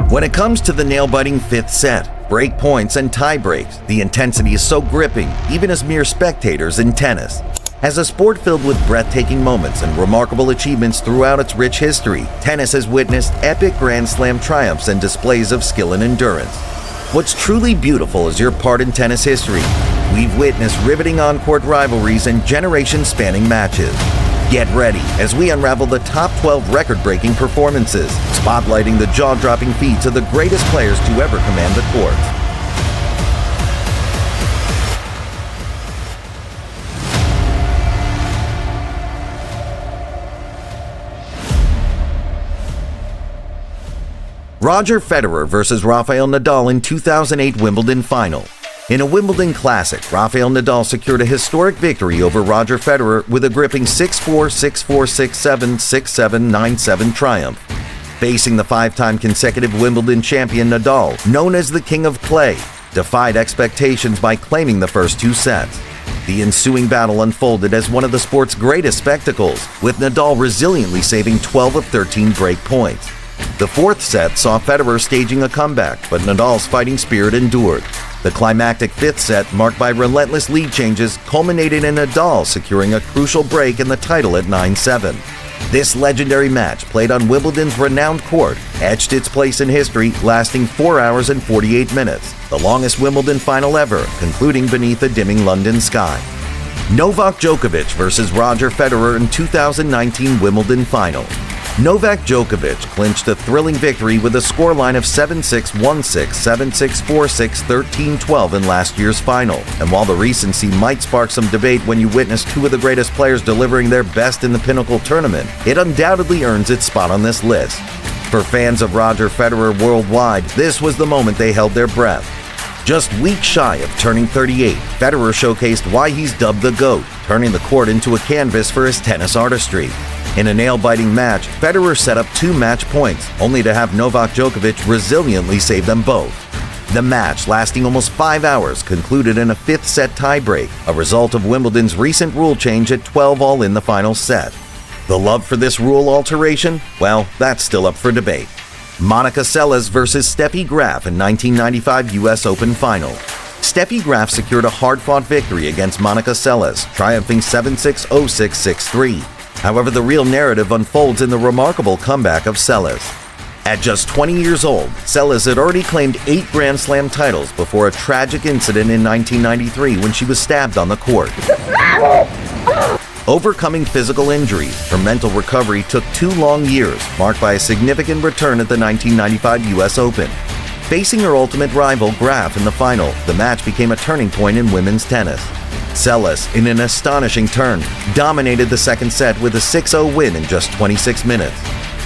When it comes to the nail-biting fifth set, break points and tie breaks, the intensity is so gripping, even as mere spectators in tennis. As a sport filled with breathtaking moments and remarkable achievements throughout its rich history, tennis has witnessed epic Grand Slam triumphs and displays of skill and endurance. What's truly beautiful is your part in tennis history. We've witnessed riveting on-court rivalries and generation-spanning matches. Get ready as we unravel the top 12 record-breaking performances, spotlighting the jaw-dropping feats of the greatest players to ever command the court. Roger Federer versus Rafael Nadal in 2008 Wimbledon final. In a Wimbledon Classic, Rafael Nadal secured a historic victory over Roger Federer with a gripping 6-4, 6-4, 6-7, 6-7, 9-7 triumph. Facing the five-time consecutive Wimbledon champion Nadal, known as the King of Clay, defied expectations by claiming the first two sets. The ensuing battle unfolded as one of the sport's greatest spectacles, with Nadal resiliently saving 12 of 13 break points. The fourth set saw Federer staging a comeback, but Nadal's fighting spirit endured. The climactic fifth set, marked by relentless lead changes, culminated in Nadal securing a crucial break in the title at 9-7. This legendary match, played on Wimbledon's renowned court, etched its place in history, lasting 4 hours and 48 minutes, the longest Wimbledon final ever, concluding beneath a dimming London sky. NOVAK Djokovic versus Roger Federer in 2019 Wimbledon final. NOVAK Djokovic clinched a thrilling victory with a scoreline of 7-6, 1-6, 7-6, 4-6, 13-12 in last year's final. And while the recency might spark some debate when you witness two of the greatest players delivering their best in the pinnacle tournament, it undoubtedly earns its spot on this list. For fans of Roger Federer worldwide, this was the moment they held their breath. Just weeks shy of turning 38, Federer showcased why he's dubbed the GOAT, turning the court into a canvas for his tennis artistry. In a nail-biting match, Federer set up 2 match points, only to have Novak Djokovic resiliently save them both. The match, lasting almost 5 hours, concluded in a fifth-set tiebreak, a result of Wimbledon's recent rule change at 12-all in the final set. The love for this rule alteration? Well, that's still up for debate. Monica Seles versus Steffi Graf in 1995 U.S. Open final. Steffi Graf secured a hard-fought victory against Monica Seles, triumphing 7-6, 0-6, 6-3. However, the real narrative unfolds in the remarkable comeback of Seles. At just 20 years old, Seles had already claimed 8 Grand Slam titles before a tragic incident in 1993 when she was stabbed on the court. Overcoming physical injuries, her mental recovery took 2 long years, marked by a significant return at the 1995 U.S. Open. Facing her ultimate rival, Graf, in the final, the match became a turning point in women's tennis. Seles, in an astonishing turn, dominated the second set with a 6-0 win in just 26 minutes.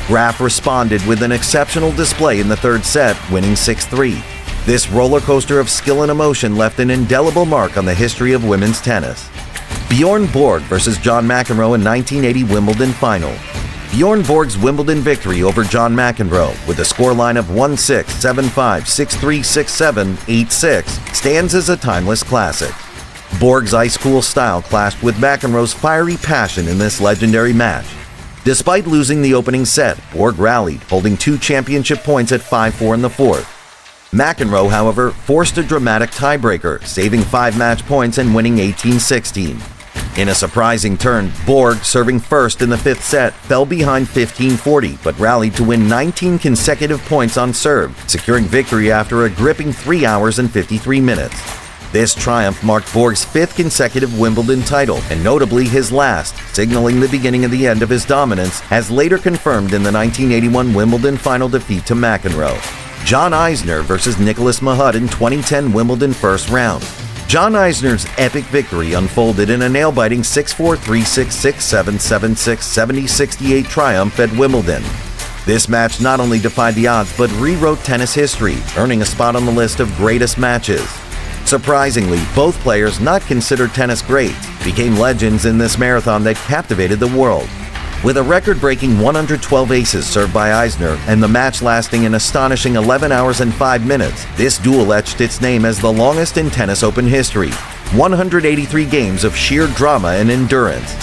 Graf responded with an exceptional display in the third set, winning 6-3. This roller coaster of skill and emotion left an indelible mark on the history of women's tennis. Bjorn Borg versus John McEnroe in 1980 Wimbledon final. Bjorn Borg's Wimbledon victory over John McEnroe, with a scoreline of 1-6, 7-5, 6-3, 6-7, 8-6, stands as a timeless classic. Borg's ice-cool style clashed with McEnroe's fiery passion in this legendary match. Despite losing the opening set, Borg rallied, holding 2 championship points at 5-4 in the fourth. McEnroe, however, forced a dramatic tiebreaker, saving 5 match points and winning 18-16. In a surprising turn, Borg, serving first in the fifth set, fell behind 15-40, but rallied to win 19 consecutive points on serve, securing victory after a gripping 3 hours and 53 minutes. This triumph marked Borg's 5th consecutive Wimbledon title, and notably his last, signaling the beginning of the end of his dominance, as later confirmed in the 1981 Wimbledon final defeat to McEnroe. John Isner versus Nicholas Mahut in 2010 Wimbledon first round. John Isner's epic victory unfolded in a nail-biting 6-4, 3-6, 6-7, 7-6, 70-68 triumph at Wimbledon. This match not only defied the odds but rewrote tennis history, earning a spot on the list of greatest matches. Surprisingly, both players, not considered tennis greats, became legends in this marathon that captivated the world. With a record-breaking 112 aces served by Isner and the match lasting an astonishing 11 hours and 5 minutes, this duel etched its name as the longest in tennis Open history. 183 games of sheer drama and endurance.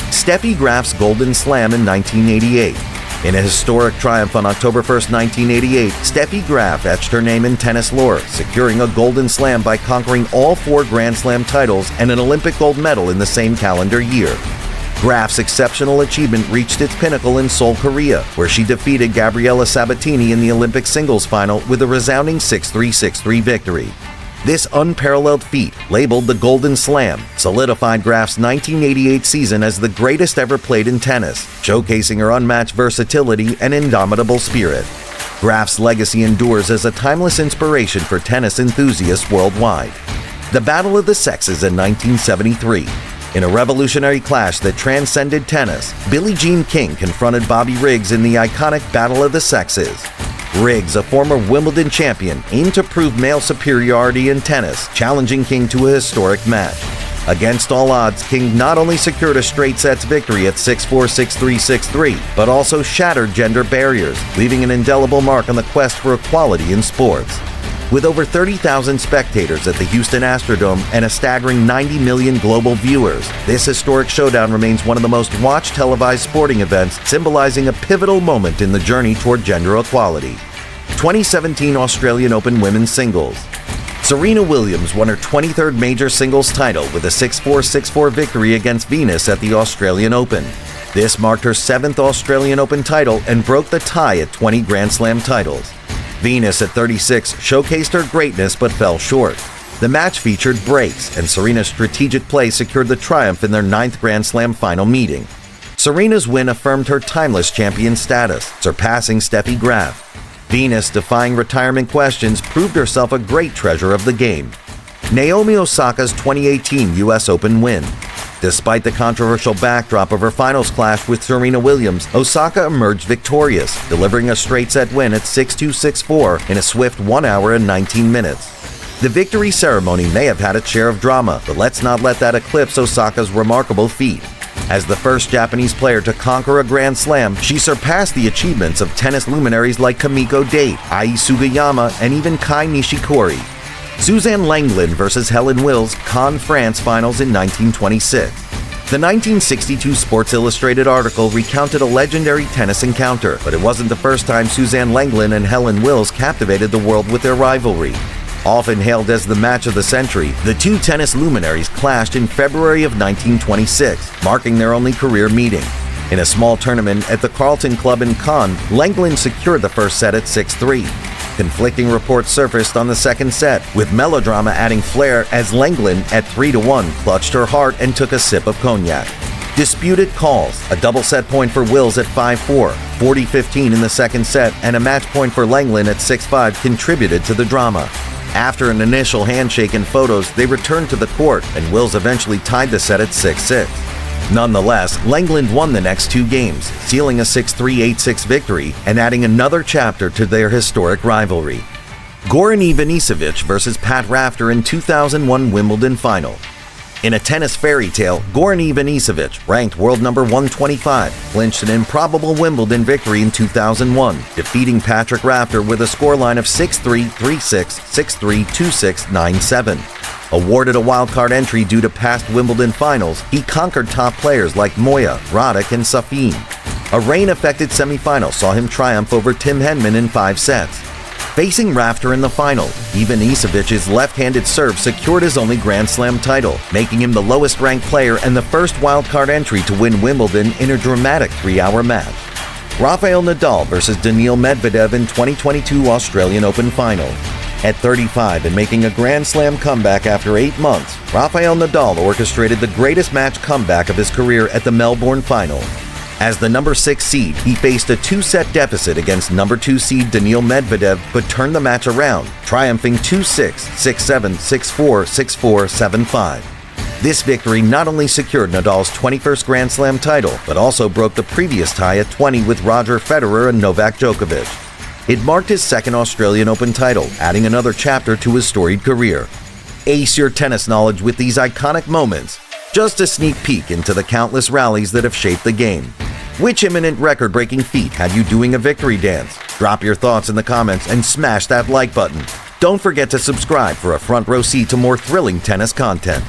Steffi Graf's Golden Slam in 1988. In a historic triumph on October 1, 1988, Steffi Graf etched her name in tennis lore, securing a Golden Slam by conquering all 4 Grand Slam titles and an Olympic gold medal in the same calendar year. Graf's exceptional achievement reached its pinnacle in Seoul, Korea, where she defeated Gabriela Sabatini in the Olympic singles final with a resounding 6-3, 6-3 victory. This unparalleled feat, labeled the Golden Slam, solidified Graf's 1988 season as the greatest ever played in tennis, showcasing her unmatched versatility and indomitable spirit. Graf's legacy endures as a timeless inspiration for tennis enthusiasts worldwide. The Battle of the Sexes in 1973. In a revolutionary clash that transcended tennis, Billie Jean King confronted Bobby Riggs in the iconic Battle of the Sexes. Riggs, a former Wimbledon champion, aimed to prove male superiority in tennis, challenging King to a historic match. Against all odds, King not only secured a straight sets victory at 6-4, 6-3, 6-3, but also shattered gender barriers, leaving an indelible mark on the quest for equality in sports. With over 30,000 spectators at the Houston Astrodome and a staggering 90 million global viewers, this historic showdown remains one of the most watched televised sporting events, symbolizing a pivotal moment in the journey toward gender equality. 2017 Australian Open Women's Singles. Serena Williams won her 23rd major singles title with a 6-4, 6-4 victory against Venus at the Australian Open. This marked her 7th Australian Open title and broke the tie at 20 Grand Slam titles. Venus at 36 showcased her greatness but fell short. The match featured breaks, and Serena's strategic play secured the triumph in their 9th Grand Slam final meeting. Serena's win affirmed her timeless champion status, surpassing Steffi Graf. Venus, defying retirement questions, proved herself a great treasure of the game. Naomi Osaka's 2018 U.S. Open win. Despite the controversial backdrop of her finals clash with Serena Williams, Osaka emerged victorious, delivering a straight-set win at 6-2, 6-4 in a swift 1 hour and 19 minutes. The victory ceremony may have had its share of drama, but let's not let that eclipse Osaka's remarkable feat. As the first Japanese player to conquer a Grand Slam, she surpassed the achievements of tennis luminaries like Kamiko Date, Ai Sugiyama, and even Kai Nishikori. Suzanne Lenglen versus Helen Wills, Cannes, France finals in 1926. The 1962 Sports Illustrated article recounted a legendary tennis encounter, but it wasn't the first time Suzanne Lenglen and Helen Wills captivated the world with their rivalry. Often hailed as the match of the century, the two tennis luminaries clashed in February of 1926, marking their only career meeting. In a small tournament at the Carlton Club in Cannes, Lenglen secured the first set at 6-3. Conflicting reports surfaced on the second set, with melodrama adding flair as Lenglen, at 3-1, clutched her heart and took a sip of cognac. Disputed calls, a double set point for Wills at 5-4, 40-15 in the second set, and a match point for Lenglen at 6-5 contributed to the drama. After an initial handshake and photos, they returned to the court, and Wills eventually tied the set at 6-6. Nonetheless, Lenglen won the next 2 games, sealing a 6-3, 8-6 victory and adding another chapter to their historic rivalry. Goran Ivanisevic versus Pat Rafter in 2001 Wimbledon final. In a tennis fairy tale, Goran Ivanisevic, ranked world number 125, clinched an improbable Wimbledon victory in 2001, defeating Patrick Rafter with a scoreline of 6-3, 3-6, 6-3, 2-6, 9-7. Awarded a wildcard entry due to past Wimbledon finals, he conquered top players like Moya, Roddick, and Safin. A rain-affected semifinal saw him triumph over Tim Henman in 5 sets. Facing Rafter in the final, Ivanisevic's left-handed serve secured his only Grand Slam title, making him the lowest-ranked player and the first wildcard entry to win Wimbledon in a dramatic 3-hour match. Rafael Nadal versus Daniil Medvedev in 2022 Australian Open final. At 35 and making a Grand Slam comeback after 8 months, Rafael Nadal orchestrated the greatest match comeback of his career at the Melbourne final. As the number 6 seed, he faced a 2-set deficit against number 2 seed Daniil Medvedev, but turned the match around, triumphing 2-6, 6-7, 6-4, 6-4, 7-5. This victory not only secured Nadal's 21st Grand Slam title, but also broke the previous tie at 20 with Roger Federer and Novak Djokovic. It marked his second Australian Open title, adding another chapter to his storied career. Ace your tennis knowledge with these iconic moments. Just a sneak peek into the countless rallies that have shaped the game. Which imminent record-breaking feat had you doing a victory dance? Drop your thoughts in the comments and smash that like button. Don't forget to subscribe for a front row seat to more thrilling tennis content.